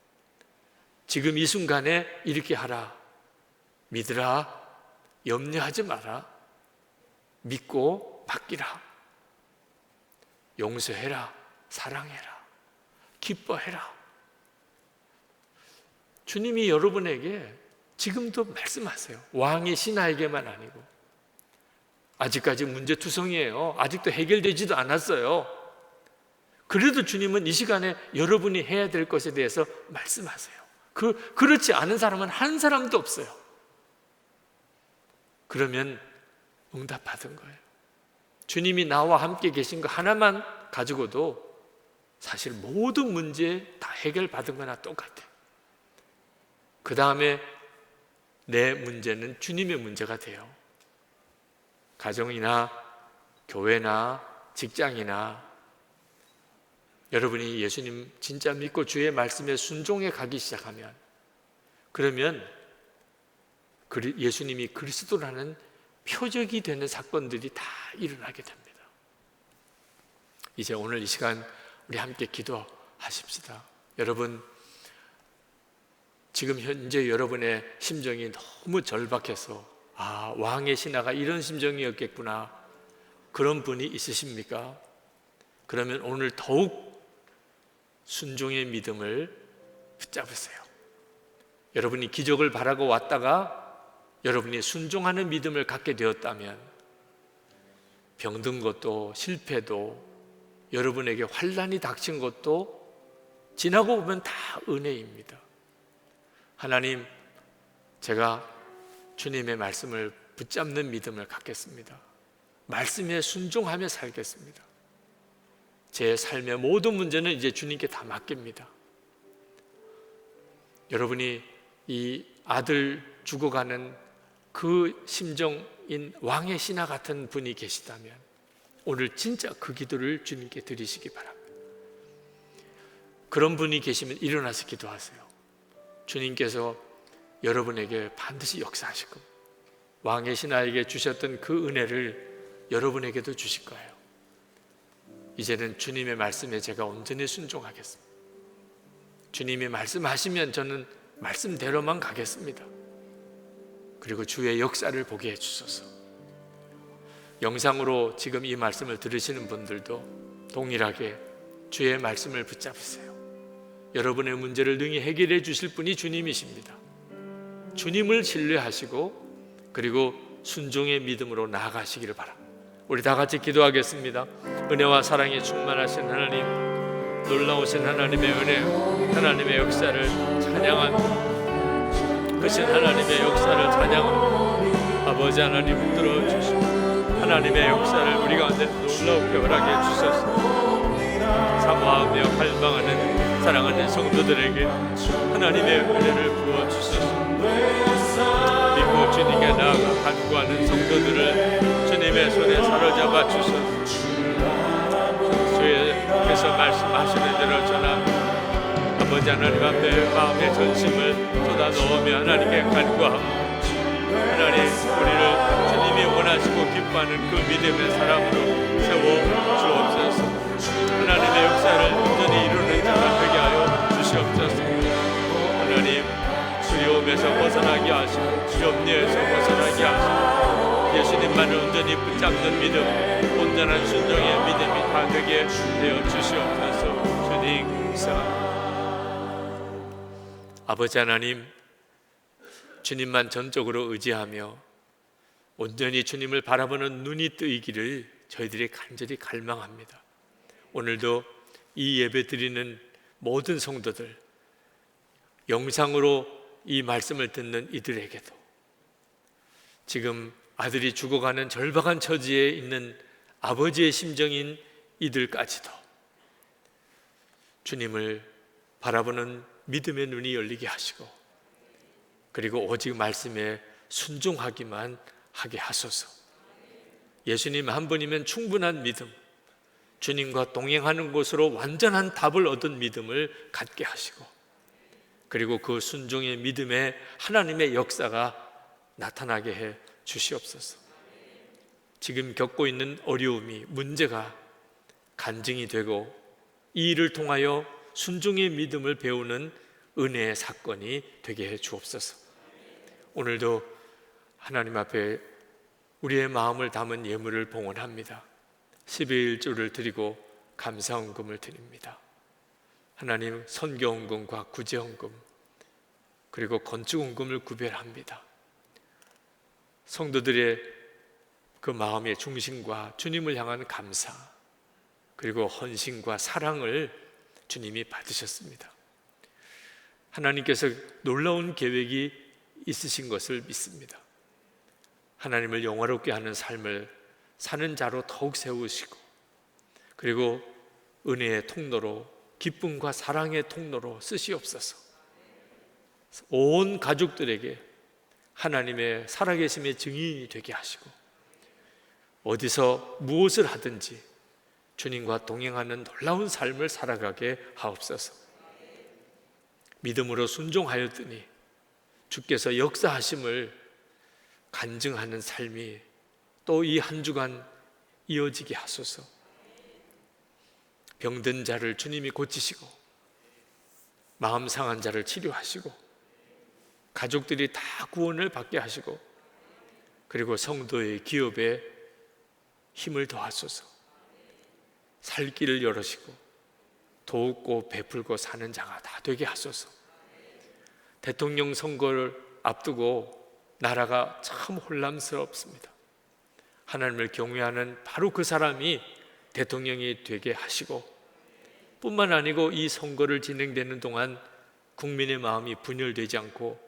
Speaker 9: 지금 이 순간에 이렇게 하라. 믿으라. 염려하지 마라. 믿고 맡기라. 용서해라. 사랑해라. 기뻐해라. 주님이 여러분에게 지금도 말씀하세요. 왕의 신하에게만 아니고. 아직까지 문제투성이에요. 아직도 해결되지도 않았어요. 그래도 주님은 이 시간에 여러분이 해야 될 것에 대해서 말씀하세요. 그렇지 않은 사람은 한 사람도 없어요. 그러면 응답받은 거예요. 주님이 나와 함께 계신 거 하나만 가지고도 사실 모든 문제 다 해결받은 거나 똑같아요. 그 다음에 내 문제는 주님의 문제가 돼요. 가정이나 교회나 직장이나 여러분이 예수님 진짜 믿고 주의 말씀에 순종해 가기 시작하면, 그러면 예수님이 그리스도라는 표적이 되는 사건들이 다 일어나게 됩니다. 이제 오늘 이 시간 우리 함께 기도하십시다. 여러분, 지금 현재 여러분의 심정이 너무 절박해서 왕의 신하가 이런 심정이었겠구나, 그런 분이 있으십니까? 그러면 오늘 더욱 순종의 믿음을 붙잡으세요. 여러분이 기적을 바라고 왔다가 여러분이 순종하는 믿음을 갖게 되었다면 병든 것도 실패도 여러분에게 환난이 닥친 것도 지나고 보면 다 은혜입니다. 하나님, 제가 주님의 말씀을 붙잡는 믿음을 갖겠습니다. 말씀에 순종하며 살겠습니다. 제 삶의 모든 문제는 이제 주님께 다 맡깁니다. 여러분이 이 아들 죽어가는 그 심정인 왕의 신하 같은 분이 계시다면 오늘 진짜 그 기도를 주님께 드리시기 바랍니다. 그런 분이 계시면 일어나서 기도하세요. 주님께서 여러분에게 반드시 역사하실 겁니다. 왕의 신하에게 주셨던 그 은혜를 여러분에게도 주실 거예요. 이제는 주님의 말씀에 제가 온전히 순종하겠습니다. 주님이 말씀하시면 저는 말씀대로만 가겠습니다. 그리고 주의 역사를 보게 해주소서. 영상으로 지금 이 말씀을 들으시는 분들도 동일하게 주의 말씀을 붙잡으세요. 여러분의 문제를 능히 해결해 주실 분이 주님이십니다. 주님을 신뢰하시고 그리고 순종의 믿음으로 나아가시기를 바랍니다. 우리 다 같이 기도하겠습니다. 은혜와 사랑이 충만하신 하나님, 놀라우신 하나님의 은혜, 하나님의 역사를 찬양합니다. 크신 하나님의 역사를 찬양합니다. 아버지 하나님 붙들어 주시고 하나님의 역사를 우리 가운데 놀라우게 허락해 주소서. 사모하며 갈망하는 사랑하는 성도들에게 하나님의 은혜를 부어 주소서. 믿고 주님께 나아가 간구하는 성도들을 주님의 손에 사로잡아 주소서. 주께서 말씀하시는 대로 전하 아버지 하나님 앞에 마음의 전심을 쏟아 넣으며 하나님께 간구하고 하나님 우리를 주님이 원하시고 기뻐하는 그 믿음의 사람으로 세워 주옵소서. 하나님의 역사를 온전히 이루는 자가 되게 하여 주시옵소서. 하나님 두려움에서 벗어나게 하시고 염려에서 벗어나게 하시고 예수님만을 온전히 붙잡는 믿음, 온전한 순종의 믿음이 다 되게 되어 주시옵소서. 주님 감사합니다. 아버지 하나님, 주님만 전적으로 의지하며 온전히 주님을 바라보는 눈이 뜨이기를 저희들이 간절히 갈망합니다. 오늘도 이 예배 드리는 모든 성도들, 영상으로 이 말씀을 듣는 이들에게도 지금 아들이 죽어가는 절박한 처지에 있는 아버지의 심정인 이들까지도 주님을 바라보는 믿음의 눈이 열리게 하시고 그리고 오직 말씀에 순종하기만 하게 하소서. 예수님 한 분이면 충분한 믿음, 주님과 동행하는 곳으로 완전한 답을 얻은 믿음을 갖게 하시고 그리고 그 순종의 믿음에 하나님의 역사가 나타나게 해 주시옵소서. 지금 겪고 있는 어려움이, 문제가 간증이 되고 이 일을 통하여 순종의 믿음을 배우는 은혜의 사건이 되게 해 주옵소서. 오늘도 하나님 앞에 우리의 마음을 담은 예물을 봉헌합니다. 11조를 드리고 감사헌금을 드립니다. 하나님, 선교헌금과 구제헌금 그리고 건축헌금을 구별합니다. 성도들의 그 마음의 중심과 주님을 향한 감사 그리고 헌신과 사랑을 주님이 받으셨습니다. 하나님께서 놀라운 계획이 있으신 것을 믿습니다. 하나님을 영화롭게 하는 삶을 사는 자로 더욱 세우시고 그리고 은혜의 통로로 기쁨과 사랑의 통로로 쓰시옵소서. 온 가족들에게 하나님의 살아계심의 증인이 되게 하시고 어디서 무엇을 하든지 주님과 동행하는 놀라운 삶을 살아가게 하옵소서. 믿음으로 순종하였더니 주께서 역사하심을 간증하는 삶이 또 이 한 주간 이어지게 하소서. 병든 자를 주님이 고치시고 마음 상한 자를 치료하시고 가족들이 다 구원을 받게 하시고 그리고 성도의 기업에 힘을 더하소서. 살 길을 열으시고 돕고 베풀고 사는 자가 다 되게 하소서. 대통령 선거를 앞두고 나라가 참 혼란스럽습니다. 하나님을 경외하는 바로 그 사람이 대통령이 되게 하시고 뿐만 아니고 이 선거를 진행되는 동안 국민의 마음이 분열되지 않고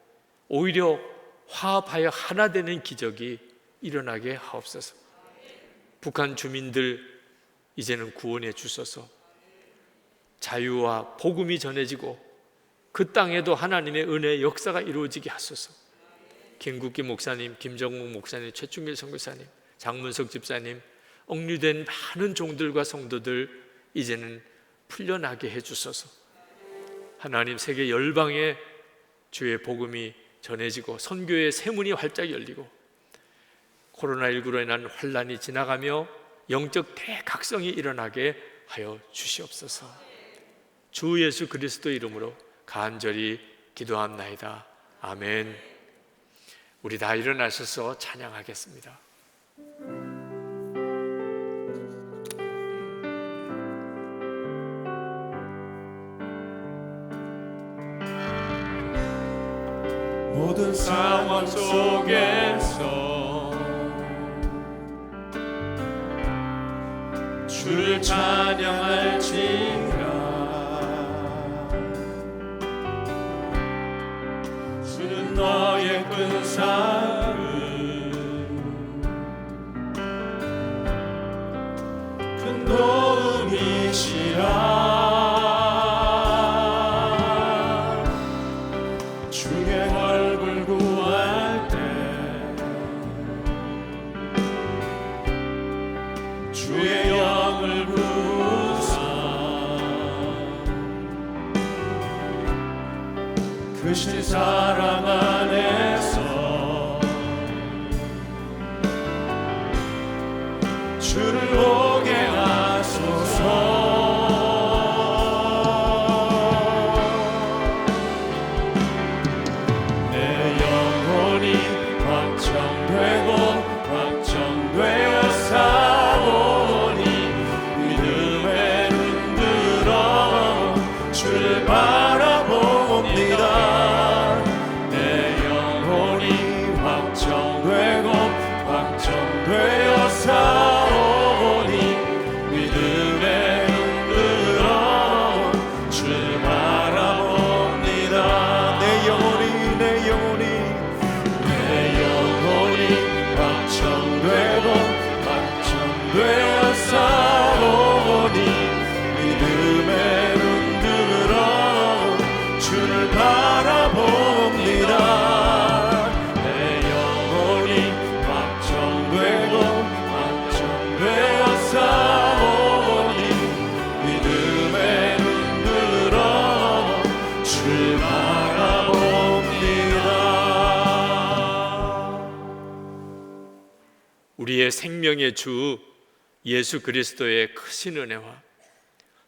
Speaker 9: 오히려 화합하여 하나 되는 기적이 일어나게 하옵소서. 북한 주민들 이제는 구원해 주소서. 자유와 복음이 전해지고 그 땅에도 하나님의 은혜의 역사가 이루어지게 하소서. 김국기 목사님, 김정국 목사님, 최충길 선교사님, 장문석 집사님, 억류된 많은 종들과 성도들 이제는 풀려나게 해주소서. 하나님, 세계 열방에 주의 복음이 전해지고 선교의 세문이 활짝 열리고 코로나19로 인한 환란이 지나가며 영적 대각성이 일어나게 하여 주시옵소서. 주 예수 그리스도 이름으로 간절히 기도합나이다. 아멘. 우리 다 일어나셔서 찬양하겠습니다.
Speaker 5: 모든 상황 속에서 크신 사랑 안에서 주를 보게 하소서. 내 영혼이 확정되고 확정되어 사오니 믿음에 눈들어 주를 바라봅니다. 내 영혼이 확정되고 확정되어 사오니 믿음에 눈들어 주를 바라봅니다. 내 영혼이 확정되고 확정되어 사오니 믿음에 눈들어 주를 바라봅니다. 내 영혼이 확정되고 확정되어 사오니 믿음에 눈들어 주를 바라봅니다.
Speaker 9: 우리의 생명의 주 예수 그리스도의 크신 은혜와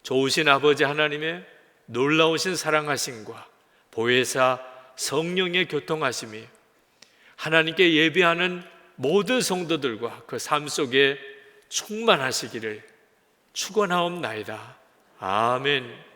Speaker 9: 좋으신 아버지 하나님의 놀라우신 사랑하심과 보혜사 성령의 교통하심이 하나님께 예배하는 모든 성도들과 그 삶 속에 충만하시기를 축원하옵나이다. 아멘.